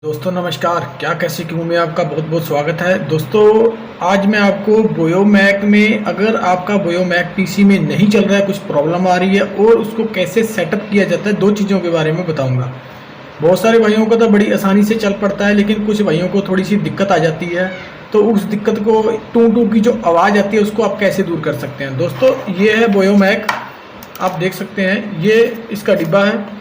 दोस्तों नमस्कार। क्या कैसे क्यों में आपका बहुत बहुत स्वागत है। दोस्तों आज मैं आपको बोयोमैक में अगर आपका बोयोमैक पीसी में नहीं चल रहा है, कुछ प्रॉब्लम आ रही है और उसको कैसे सेटअप किया जाता है, दो चीज़ों के बारे में बताऊंगा। बहुत सारे भाइयों को तो बड़ी आसानी से चल पड़ता है, लेकिन कुछ भाइयों को थोड़ी सी दिक्कत आ जाती है। तो उस दिक्कत को, टू टू की जो आवाज़ आती है, उसको आप कैसे दूर कर सकते हैं। दोस्तों ये है बोयोमैक, आप देख सकते हैं ये इसका डिब्बा है।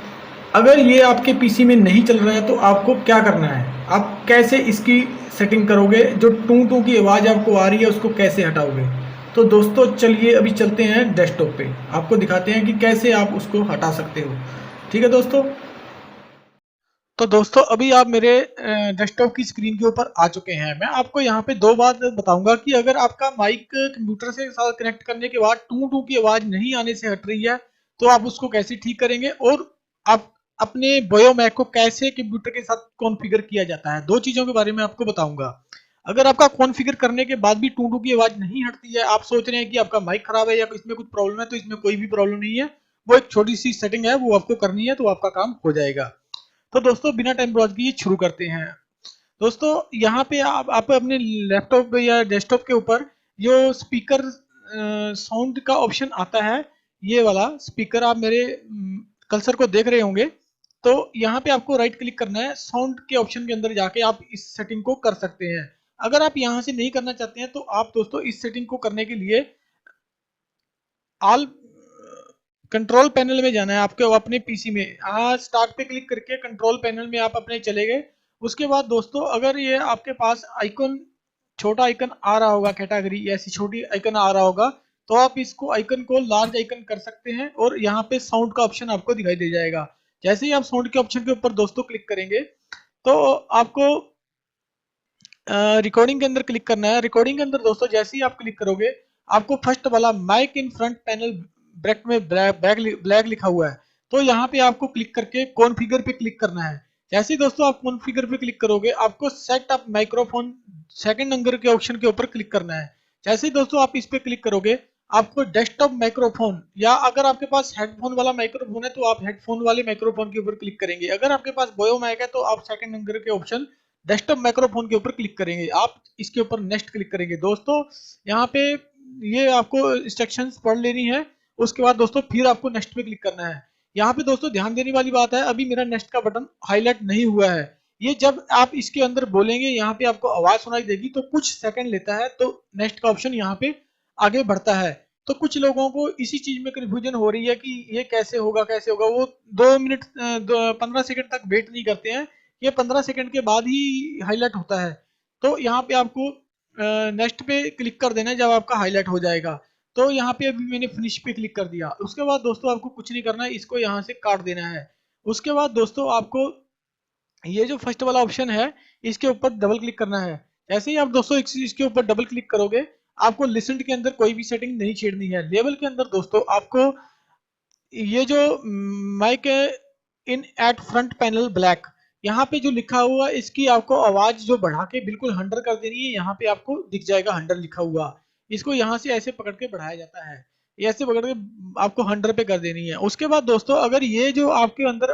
अगर ये आपके पीसी में नहीं चल रहा है तो आपको क्या करना है, आप कैसे इसकी सेटिंग करोगे, जो टू टू की आवाज़ आपको आ रही है उसको कैसे हटाओगे। तो दोस्तों चलिए अभी चलते हैं डेस्कटॉप पे, आपको दिखाते हैं कि कैसे आप उसको हटा सकते हो। ठीक है दोस्तों। तो दोस्तों अभी आप मेरे डेस्कटॉप की स्क्रीन के ऊपर आ चुके हैं। मैं आपको यहाँ पे दो बात बताऊंगा कि अगर आपका माइक कंप्यूटर से साथ कनेक्ट करने के बाद टू टू की आवाज़ नहीं आने से हट रही है तो आप उसको कैसे ठीक करेंगे, और आप अपने बोयोमैक को कैसे कंप्यूटर के साथ कॉन्फ़िगर किया जाता है। दो चीज़ों के बारे में आपको बताऊंगा। अगर आपका कॉन्फ़िगर करने के बाद भी टू टू की आवाज़ नहीं हटती है, आप सोच रहे हैं कि आपका माइक खराब है या इसमें कुछ प्रॉब्लम है, तो इसमें कोई भी प्रॉब्लम नहीं है। वो एक छोटी सी सेटिंग है, वो आपको करनी है तो आपका काम हो जाएगा। तो दोस्तों बिना टाइम लॉस किए शुरू करते हैं। दोस्तों यहाँ पे आप अपने लैपटॉप या डेस्कटॉप के ऊपर जो स्पीकर साउंड का ऑप्शन आता है, ये वाला स्पीकर आप मेरे कर्सर को देख रहे होंगे। तो यहाँ पे आपको राइट क्लिक करना है, साउंड के ऑप्शन के अंदर जाके आप इस सेटिंग को कर सकते हैं। अगर आप यहाँ से नहीं करना चाहते हैं तो आप दोस्तों इस सेटिंग को करने के लिए ऑल कंट्रोल पैनल में जाना है आपके अपने पीसी में। स्टार्ट पे क्लिक करके कंट्रोल पैनल में आप अपने चले गए। उसके बाद दोस्तों अगर ये आपके पास आइकन, छोटा आइकन आ रहा होगा, कैटेगरी ऐसी छोटी आइकन आ रहा होगा, तो आप इसको आइकन को लार्ज आइकन कर सकते हैं और यहाँ पे साउंड का ऑप्शन आपको दिखाई दे जाएगा। जैसे ही आप साउंड के ऑप्शन के ऊपर दोस्तों क्लिक करेंगे तो आपको रिकॉर्डिंग के अंदर क्लिक करना है। रिकॉर्डिंग के अंदर दोस्तों जैसे ही आप क्लिक करोगे, आपको फर्स्ट वाला माइक इन फ्रंट पैनल ब्रैक में ब्लैक लिखा हुआ है, तो यहाँ पे आपको क्लिक करके कॉन्फ़िगर पे क्लिक करना है। जैसे ही दोस्तों आप कॉन्फ़िगर पे क्लिक करोगे, आपको set up microphone second number के ऑप्शन के ऊपर क्लिक करना है। जैसे ही दोस्तों आप इस पे क्लिक करोगे, आपको डेस्कटॉप माइक्रोफोन, या अगर आपके पास हेडफोन वाला माइक्रोफोन है तो आप हेडफोन वाले माइक्रोफोन के ऊपर क्लिक करेंगे। अगर आपके पास बोयो माइक है तो आप सेकंड नंबर के ऑप्शन डेस्कटॉप माइक्रोफोन के ऊपर क्लिक करेंगे। आप इसके ऊपर नेक्स्ट क्लिक करेंगे। दोस्तों यहाँ पे ये आपको इंस्ट्रक्शंस पढ़ लेनी है। उसके बाद दोस्तों फिर आपको नेक्स्ट पे क्लिक करना है। यहाँ पे दोस्तों ध्यान देने वाली बात है, अभी मेरा नेक्स्ट का बटन हाईलाइट नहीं हुआ है। ये जब आप इसके अंदर बोलेंगे, यहाँ पे आपको आवाज सुनाई देगी तो कुछ सेकंड लेता है, तो नेक्स्ट का ऑप्शन यहाँ पे आगे बढ़ता है। तो कुछ लोगों को इसी चीज में कंफ्यूजन हो रही है कि ये कैसे होगा कैसे होगा। वो 2 मिनट 15 सेकंड तक वेट नहीं करते हैं, ये 15 सेकंड के बाद ही हाईलाइट होता है। तो यहाँ पे आपको नेक्स्ट पे क्लिक कर देना है जब आपका हाईलाइट हो जाएगा। तो यहाँ पे अभी मैंने फिनिश पे क्लिक कर दिया। उसके बाद दोस्तों आपको कुछ नहीं करना है, इसको यहाँ से काट देना है। उसके बाद दोस्तों आपको ये जो फर्स्ट वाला ऑप्शन है, इसके ऊपर डबल क्लिक करना है। जैसे ही आप दोस्तों इसके ऊपर डबल क्लिक करोगे, आपको लिसेंट के अंदर कोई भी सेटिंग नहीं छेड़नी है। लेवल के अंदर दोस्तों आपको ये जो mic in at front panel black, यहाँ पे जो लिखा हुआ इसकी आपको आवाज जो बढ़ा के बिल्कुल 100 कर देनी है। यहाँ पे आपको दिख जाएगा 100 लिखा हुआ। इसको यहाँ से ऐसे पकड़ के बढ़ाया जाता है, ये ऐसे पकड़ के आपको 100 पे कर देनी है। उसके बाद दोस्तों अगर ये जो आपके अंदर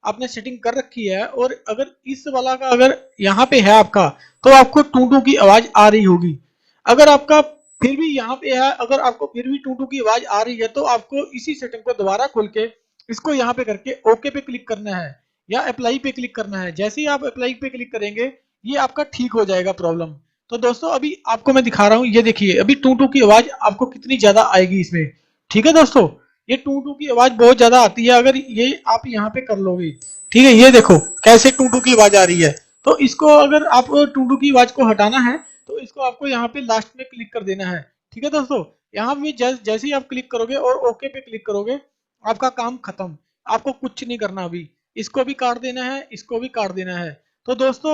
आपने सेटिंग कर रखी है, और अगर इस वाला का अगर यहाँ पे है आपका, तो आपको टू टू की आवाज आ रही होगी। अगर आपका फिर भी यहाँ पे है, अगर आपको फिर भी टू टू की आवाज आ रही है, तो आपको इसी सेटिंग को दोबारा खोल के इसको यहाँ पे करके ओके पे क्लिक करना है या अप्लाई पे क्लिक करना है। जैसे ही आप अप्लाई पे क्लिक करेंगे, ये आपका ठीक हो जाएगा प्रॉब्लम। तो दोस्तों अभी आपको मैं दिखा रहा हूँ, ये देखिए अभी टू टू की आवाज आपको कितनी ज्यादा आएगी इसमें। ठीक है दोस्तों, ये टू टू की आवाज बहुत ज्यादा आती है अगर ये आप यहाँ पे कर लोगे। ठीक है, ये देखो कैसे टू टू की आवाज आ रही है। तो इसको अगर आप टू टू की आवाज को हटाना है, तो इसको आपको यहाँ पे लास्ट में क्लिक कर देना है। ठीक है दोस्तों, यहाँ पे जैसे ही आप क्लिक करोगे और ओके पे क्लिक करोगे, आपका काम खत्म। आपको कुछ नहीं करना अभी। इसको भी काट देना है, इसको भी काट देना है। तो दोस्तों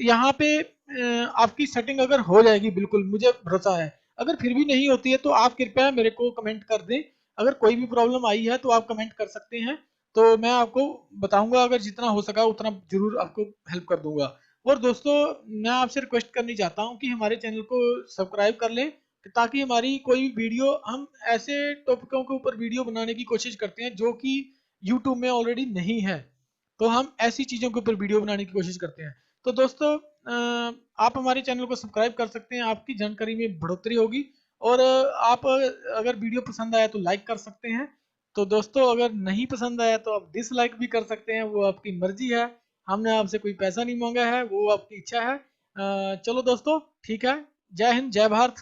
यहाँ पे आपकी सेटिंग अगर हो जाएगी, बिल्कुल मुझे भरोसा है। अगर फिर भी नहीं होती है तो आप कृपया मेरे को कमेंट कर दें। अगर कोई भी प्रॉब्लम आई है तो आप कमेंट कर सकते हैं, तो मैं आपको बताऊंगा। अगर जितना हो सका उतना जरूर आपको हेल्प कर दूंगा। और दोस्तों मैं आपसे रिक्वेस्ट करनी चाहता हूँ कि हमारे चैनल को सब्सक्राइब कर लें, ताकि हमारी कोई भी वीडियो, हम ऐसे टॉपिकों के ऊपर वीडियो बनाने की कोशिश करते हैं जो कि यूट्यूब में ऑलरेडी नहीं है। तो हम ऐसी चीज़ों के ऊपर वीडियो बनाने की कोशिश करते हैं। तो दोस्तों आप हमारे चैनल को सब्सक्राइब कर सकते हैं, आपकी जानकारी में बढ़ोतरी होगी। और आप अगर वीडियो पसंद आया तो लाइक कर सकते हैं। तो दोस्तों अगर नहीं पसंद आया तो आप डिसलाइक भी कर सकते हैं, वो आपकी मर्जी है। हमने आपसे कोई पैसा नहीं मांगा है, वो आपकी इच्छा है। चलो दोस्तों, ठीक है। जय हिंद, जय भारत।